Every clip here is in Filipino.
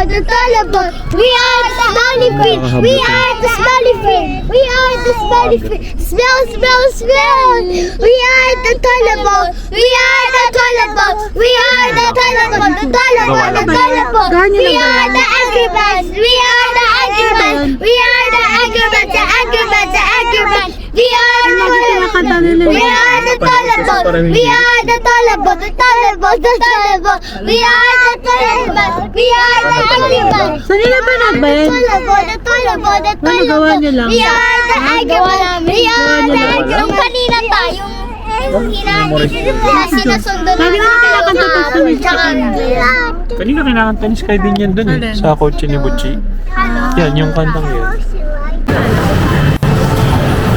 the Taliban. We are the smelly fish. We are the smelly fish. We are the smelly fish. Smell, smell, smell. We are the Taliban. We are the Taliban. We are the Taliban. The Taliban. The Taliban. We are the angry birds. We are the angry birds. We are the angry birds. The angry birds. The angry birds. We are the Taliban. We are the Taliban. We are the Taliban. The Taliban. The Taliban. We are the Taliban. We are the angry birds. Saan nila panood ba yan? The Taliban. The Ano gawa niyo lang? We are the angry birds. We are the angry. Yung kanina tayo. Sinasundo Kanina kinakanta pa sa Kanina kinakanta ni Sky din yan dun eh, sa kotse ni Butchie. Yan, yung kantang yun.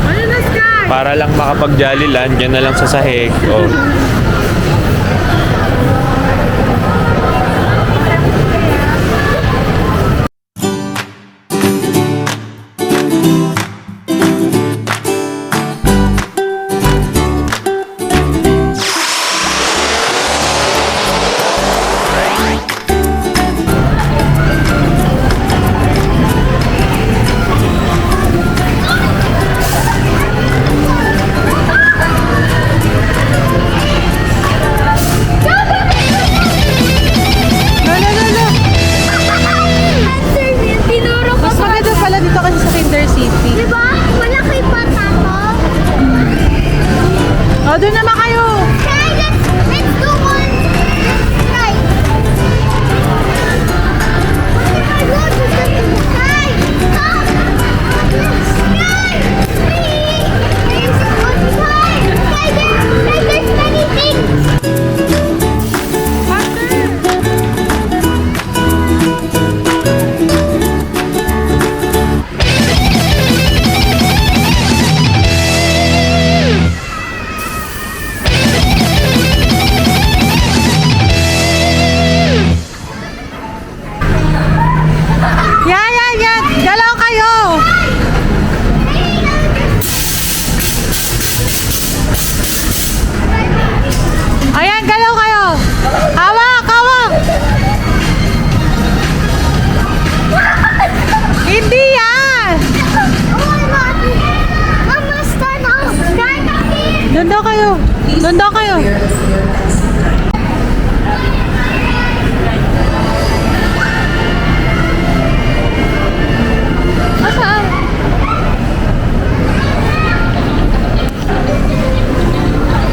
Ano na, Sky? Para lang makapag-jolly land, yan na lang sa sahig. Oh. Mas maganda pala dito kasi sa Kinder City. Diba? Malaki pa tato. O, doon naman kayo! Okay, let's do one. Let's try. Oh my God, look at the sky. Stop. Sky. There's one sky. Sky, there's many things. Yan! Galaw kayo! Ayan, galaw kayo! Hawak! Hindi yan! Oh my God. Mama, stand up. Stand up here. Doon daw kayo! Saan?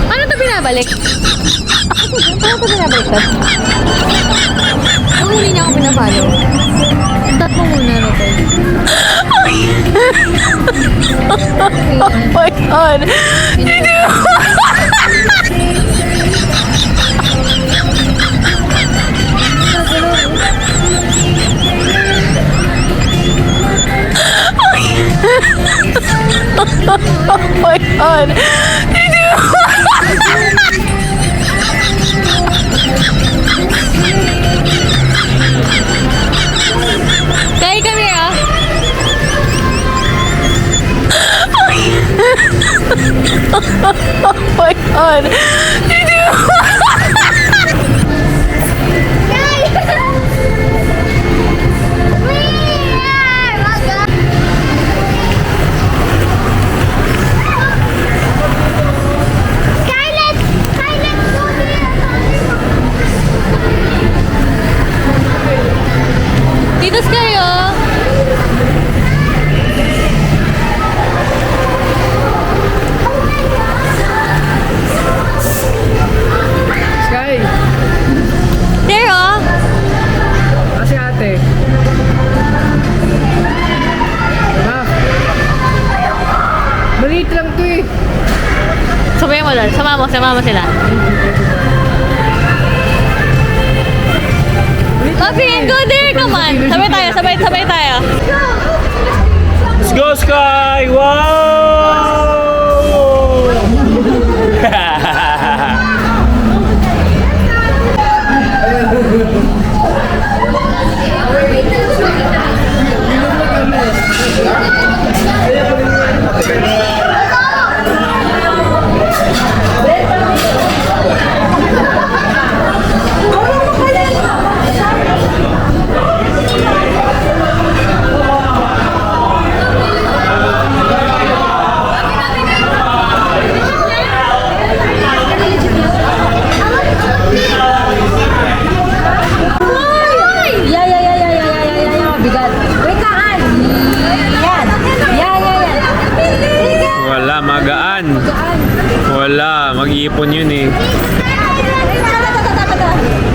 Ano ito binabalik? Ano ito binabalik ka? Ang huli niya ako pinapalo. Tat mo muna na ito. Oh my God! Oh my God! Kaya kami ah! Oh my God! Titos kayo! Sky! There oh! Kasi ate. Ha? Maliit lang to eh. Sabayan mo doon. Sama mo sila. Coffee and go there! Come on! Sabay tayo! Let's go, Sky! Wow! Kahapon yun eh.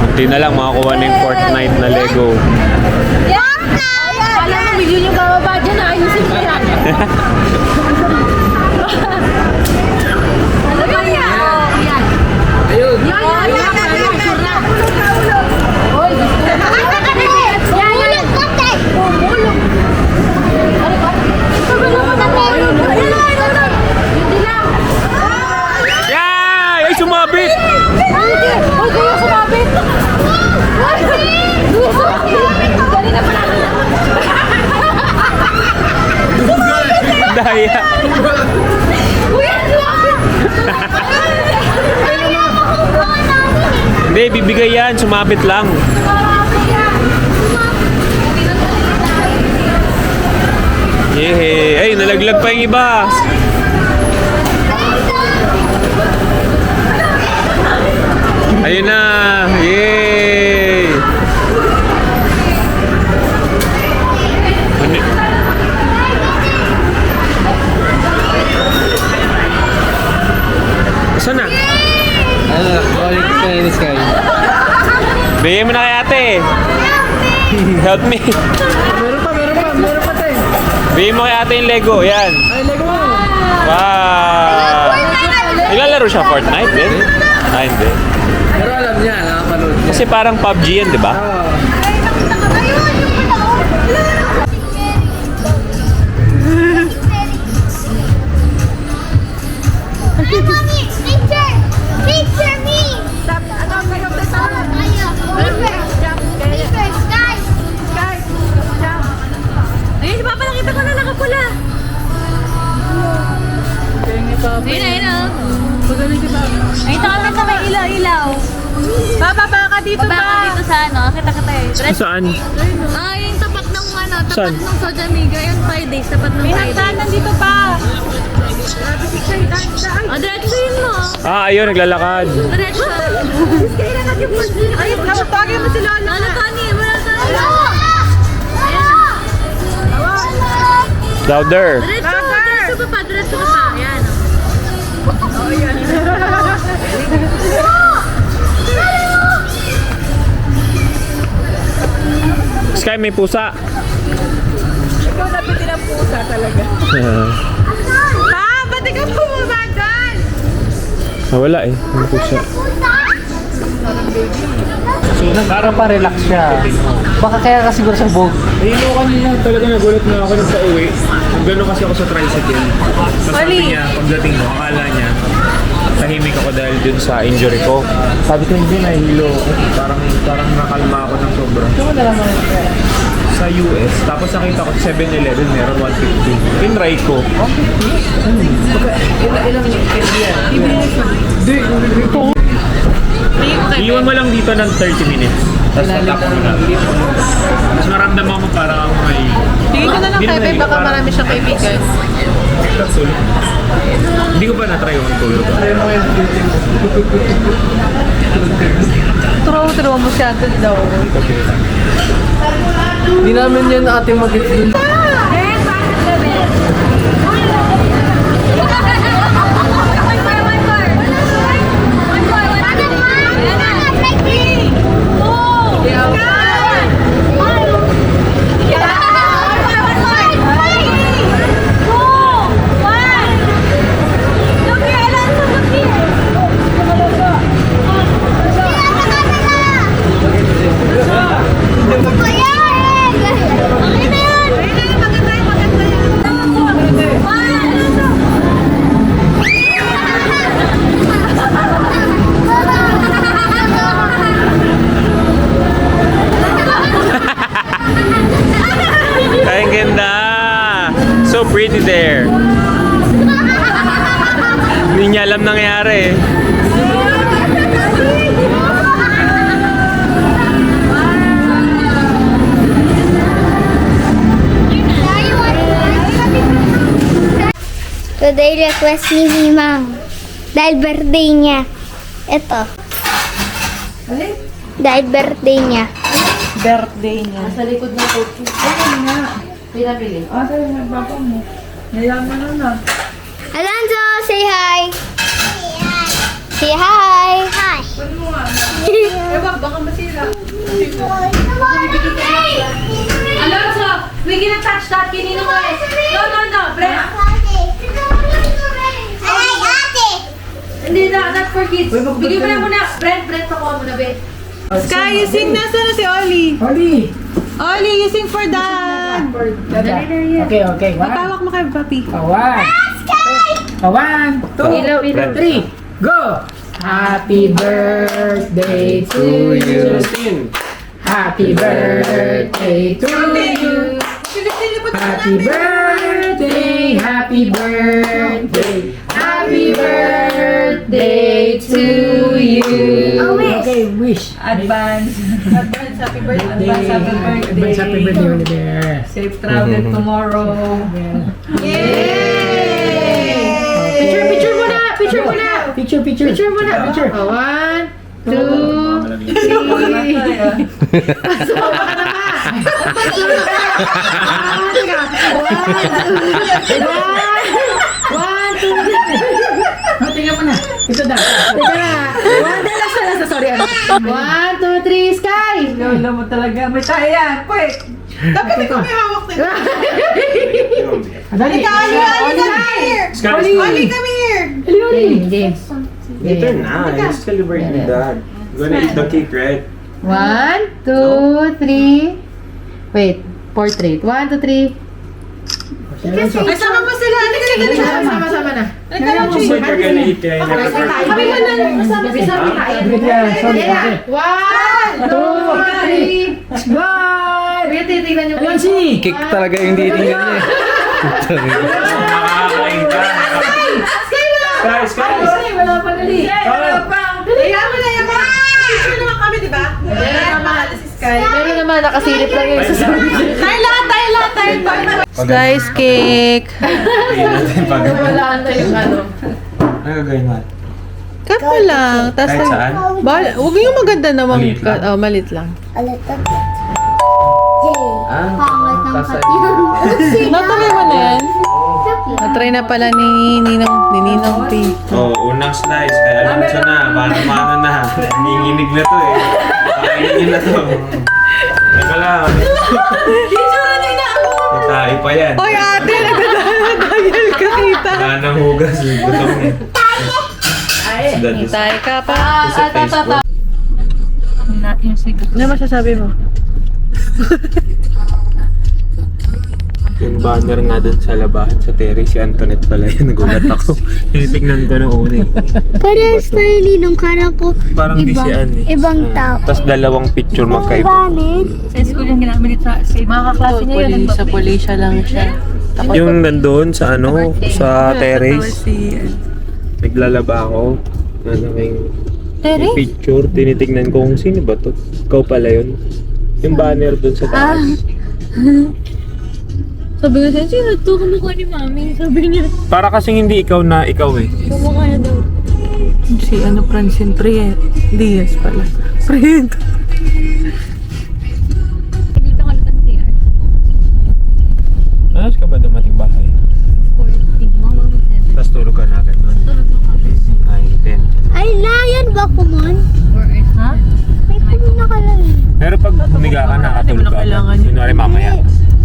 Hindi na lang makakuha na yung Fortnite na Lego. Alam mo, million yung bababa dyan. Ayusin mo yan. Ano ba yan? Yan. Ayun. Yan. Sure na. Hoy, gusto mo. Bulog konti. Bulog. Ano ba? Hindi lang. Yay! Ay, sumabit! Hoy, kuya, sumabit. Hoy, kuya, sumabit. Kanina pa natin. Daya. Kuya, sumabit. Hindi, bibigay yan. Sumabit lang. Yehey! Ay, nalaglag pa yung iba. Ayun na! Yay! Saan na? Ano, balik ka ni Sky. Bigyan mo na kay ate. Help me. Meron pa tayo. Bigyan mo kay ate yung Lego. Yan. Ay, Lego mo. Wow! Naglalaro siya Fortnite din? Ah, hindi. Pero alam niya, nakapanood niya. Kasi parang PUBG yan, di ba? Oo. Mommy, picture! Picture me! Picture, guys! Ayun, di ba pala kita ko na nakapula? Ayun na. Ayun kami sa may ilaw-ilaw. Bababa ka dito ba? Bababa ka dito sa ano, kita-kita eh. Saan? Ah, yung tapat ng ano, tapat Saan? ng Soja Amiga, yung Fridays, tapat ng Fridays. Nandito pa. Diretso yun mo. Ah, ayun, naglalakad. Diretso. Ay, tawagin mo si Lola. Lola, Tony, wala ka. Louder. Diretso ka pa, diretso ka pa. Ayan. Sky, may pusa. Ikaw napitin ang pusa talaga. Ha? Ba't ikaw bumaba dyan? Nawala eh. May pusa. Parang pa-relax siya. Baka kaya ka siguro sa bog. Eh, no, kanina talaga nagulat na ako nung sa uwi. Nagano kasi ako sa tricycle. Tapos sabi niya, pagdating mo, akala niya, tahimik ako dahil dun sa injury ko. Sabi ko, hindi, nahihilo ako. Parang nakalma ako ng sobra. Sa US, tapos nakita ko sa 7-Eleven, meron 150. Tinry ko. 150? Ilang yan? Iwan mo lang dito ng 30 minutes. Tapos tatapos mo na. Mas maramdaman mo parang may... Tingin ko na lang kay Bebe, baka marami siyang kaibigan. That's all. Hindi ko pa na-try yung tulog. Turuan mo siya ito daw. Hindi namin yan ating mag-get. Ang ganda! So pretty there. Hindi niya alam nangyari. Today request ni Mimang. Dahil birthday niya. Ito. Dahil birthday niya. Birthday niya. Sa likod ng kotse. Ayun nga. Pinabili. Tayo nagbaba mo. Nayaman na. Alonzo, say hi. Say hi. Hi. Alonso, we gonna touch that kinino mo eh. No, Brent. Hindi na, not for kids. Bigyan mo na muna. Brent, pakuha mo na, be. Sky, you sing. Nasaan na si Oli? Oli, you sing for dad. Okay, okay. Patawak mo kay Papi. One, two, three. Go! Happy birthday to you. Happy birthday to you. Happy birthday, happy birthday, happy birthday to you. Okay, wish. Advance happy birthday. Advance happy birthday, Oliver. Safe travel tomorrow. Picture muna. Picture muna. One, two, tingnan mo na. Ito na. Teka na. Sorry. 1, 2, 3, Sky! Lola mo talaga. May tayo yan. Pwede. Dapat ikaw may hawak nito. Dali. Ali, come here. Sky, Ali, come here. Later na. Celebrate with dad. We're gonna eat the cake, right? 1, 2, 3. Wait, portrait. 1, 2, 3. Ay, sama mo sila. Sama na. We're gonna eat kaya never birthday. Kami ka na. Sorry, okay. 1, 2, 3. Bye! Wait, titignan niyo. Ayun si! Kick talaga yung titingnan niya eh. Makakain ka. Sky! Wala pa gali. Wala pa. Kaya mo na yung mga picture naman kami, di ba? Mahal si Sky. Pero naman, nakasilip lang yung sasabi. Tayo lahat. Slice cake. Walaan na yung ano. Ano gagawin mo? Cut mo lang. Kahit saan? Huwag yung maganda naman. Maliit lang. Oh, malit lang. Pangit ang kati. Natry mo na yan. Natry na pala ni Ninong P. Unang slice. Kaya alam siya na. Paano na. Nanginginig na to eh. Pakainin na to. Teka lang. Tayo pa yan. Oy, ate! Nagdadahil ka kita. Wala nang hugas. Gutom eh. Tayo ka pa. Sa Facebook. Ano masasabi mo? Yung banner nga dun sa labahan sa Terry, si Antoinette pala yun. Nagulat ako. Tinitignan ko nung una eh. Parehas tayo ninong kala ko. Parang di si Ann eh. Ibang tao. Tapos dalawang picture magkaiba. Bakit? Sa school yung ginamit sa mga kaklase niya yun. Sa Polisya lang siya. Yung nandun sa ano, sa terrace. Naglalaba ako. May picture. Tinitignan ko kung sino ba to. Ikaw pala yun. Yung banner dun sa taas. Sabi ko siya, sino to? Kamukha ni Mami. Sabi niya, Para kasing hindi ikaw na ikaw eh. kamukha niya daw. Si Francine Diaz pala. Friend. Dito ka lang si Art. Alas ka ba dumating bahay? 40. Mga 7. Tapos tulog ka na agad nun. Tulog na kami. 9, 10. Ay, nayan ba kumon? 4 hours. Ha? May kumon na kalala. Pero pag humiga ka, nakatulog ka agad. Kunwari mamaya.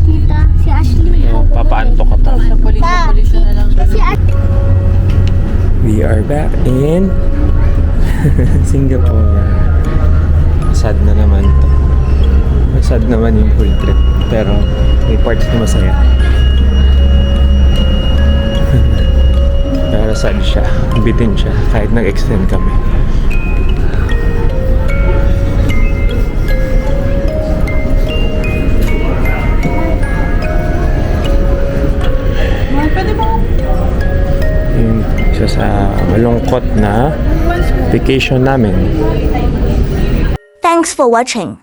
Tita, si Ashley. Papaantok ka pa. Sa Polisya na lang. Si Ashley. We are back in Singapore. Sad na naman to. Sad naman yung full trip. Pero may parts na masaya. Pero sad siya. Bitin siya. Kahit nag-extend kami. Yung isa sa malungkot na vacation namin. Thanks for watching.